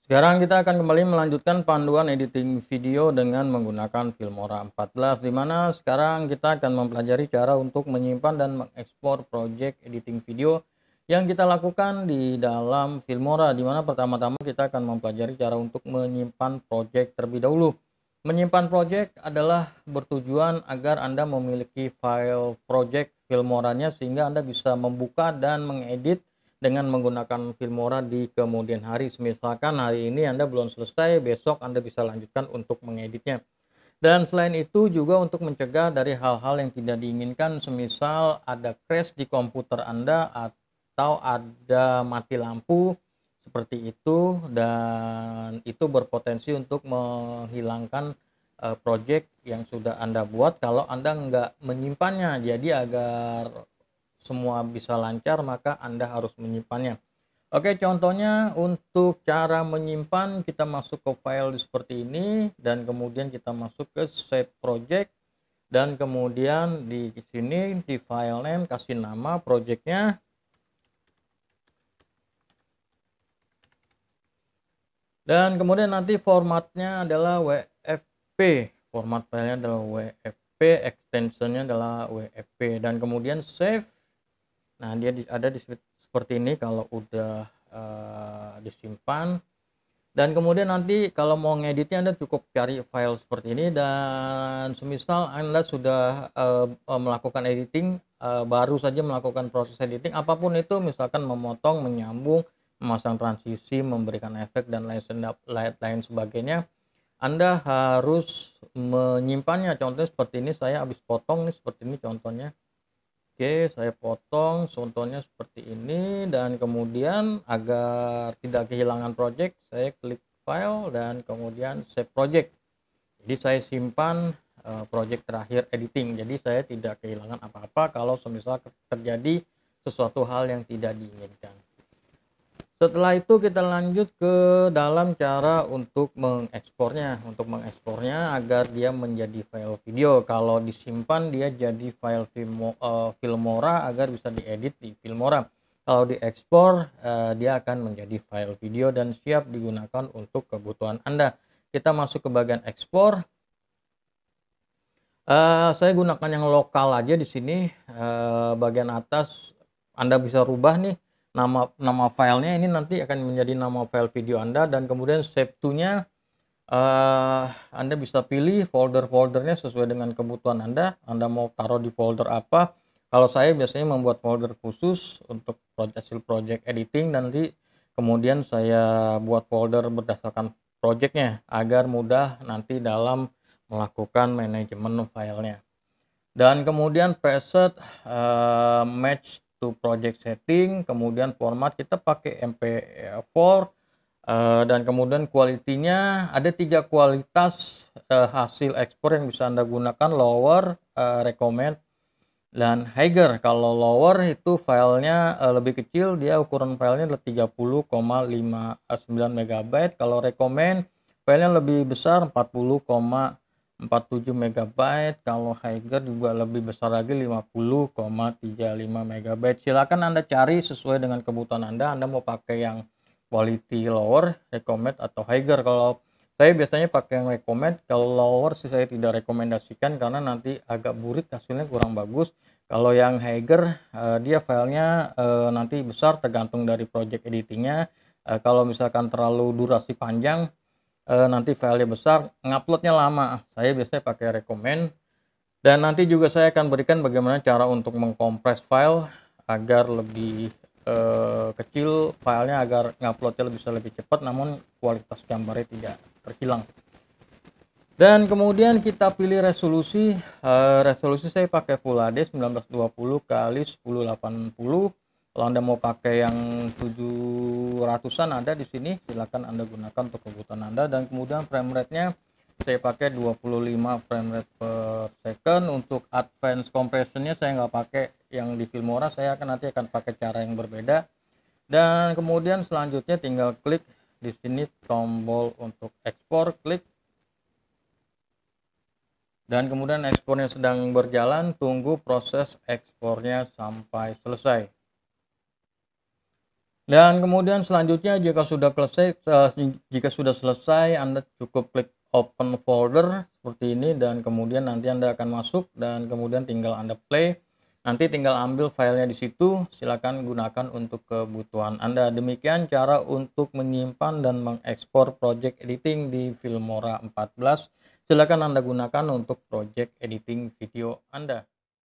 Sekarang kita akan kembali melanjutkan panduan editing video dengan menggunakan Filmora 14, di mana sekarang kita akan mempelajari cara untuk menyimpan dan mengekspor project editing video yang kita lakukan di dalam Filmora, di mana pertama-tama kita akan mempelajari cara untuk menyimpan project terlebih dahulu. Menyimpan project adalah bertujuan agar Anda memiliki file project Filmoranya sehingga Anda bisa membuka dan mengedit dengan menggunakan Filmora di kemudian hari. Misalkan hari ini Anda belum selesai, besok Anda bisa lanjutkan untuk mengeditnya. Dan selain itu juga untuk mencegah dari hal-hal yang tidak diinginkan, semisal ada crash di komputer Anda atau ada mati lampu seperti itu, dan itu berpotensi untuk menghilangkan project yang sudah Anda buat kalau Anda nggak menyimpannya. Jadi agar semua bisa lancar, maka Anda harus menyimpannya. Oke, contohnya untuk cara menyimpan, kita masuk ke file seperti ini dan kemudian kita masuk ke save project, dan kemudian di sini di file name kasih nama projectnya, dan kemudian nanti formatnya adalah WFP, format filenya adalah WFP, extensionnya adalah WFP, dan kemudian save. Nah, dia ada di seperti ini kalau udah disimpan. Dan kemudian nanti kalau mau ngeditnya Anda cukup cari file seperti ini, dan semisal Anda sudah melakukan editing, baru saja melakukan proses editing apapun itu, misalkan memotong, menyambung, memasang transisi, memberikan efek dan lain sebagainya, Anda harus menyimpannya. Contohnya seperti ini, saya habis potong nih, seperti ini contohnya. Oke, saya potong contohnya seperti ini, dan kemudian agar tidak kehilangan project, saya klik file dan kemudian save project. Jadi saya simpan project terakhir editing. Jadi saya tidak kehilangan apa-apa kalau semisal terjadi sesuatu hal yang tidak diinginkan. Setelah itu kita lanjut ke dalam cara untuk mengekspornya. Untuk mengekspornya agar dia menjadi file video. Kalau disimpan dia jadi file Filmora agar bisa diedit di Filmora. Kalau diekspor dia akan menjadi file video dan siap digunakan untuk kebutuhan Anda. Kita masuk ke bagian ekspor. Saya gunakan yang lokal aja di sini. Bagian atas Anda bisa rubah nih nama filenya, ini nanti akan menjadi nama file video Anda, dan kemudian save to-nya Anda bisa pilih folder-foldernya sesuai dengan kebutuhan Anda mau taruh di folder apa. Kalau saya biasanya membuat folder khusus untuk hasil project editing, nanti kemudian saya buat folder berdasarkan projectnya agar mudah nanti dalam melakukan manajemen filenya. Dan kemudian preset match to project setting, kemudian format kita pakai MP4, dan kemudian quality-nya ada 3 kualitas hasil ekspor yang bisa Anda gunakan: lower, recommend, dan higher. Kalau lower itu filenya lebih kecil, dia ukuran filenya adalah 30,59 MB. Kalau recommend filenya lebih besar, 40,47 MB. Kalau higher juga lebih besar lagi, 50,35 MB. Silakan Anda cari sesuai dengan kebutuhan Anda mau pakai yang quality lower, recommend, atau higher. Kalau saya biasanya pakai yang recommend. Kalau lower sih saya tidak rekomendasikan karena nanti agak burik, hasilnya kurang bagus. Kalau yang higher dia filenya nanti besar tergantung dari project editingnya. Kalau misalkan terlalu durasi panjang, nanti filenya besar, nguploadnya lama. Saya biasanya pakai recommend. Dan nanti juga saya akan berikan bagaimana cara untuk mengkompres file agar lebih kecil filenya, agar nguploadnya bisa lebih cepat namun kualitas gambarnya tidak terhilang. Dan kemudian kita pilih resolusi. Resolusi saya pakai Full HD 1920 kali 1080. Kalau Anda mau pakai yang 700-an ada di sini, silakan Anda gunakan untuk kebutuhan Anda. Dan kemudian frame rate-nya saya pakai 25 frame rate per second. Untuk advance compression-nya saya nggak pakai yang di Filmora, saya nanti akan pakai cara yang berbeda. Dan kemudian selanjutnya tinggal klik di sini tombol untuk ekspor, klik. Dan kemudian ekspornya sedang berjalan, tunggu proses ekspornya sampai selesai. Dan kemudian selanjutnya jika sudah selesai Anda cukup klik open folder seperti ini, dan kemudian nanti Anda akan masuk dan kemudian tinggal Anda play. Nanti tinggal ambil filenya di situ, silakan gunakan untuk kebutuhan Anda. Demikian cara untuk menyimpan dan mengekspor project editing di Filmora 14. Silakan Anda gunakan untuk project editing video Anda.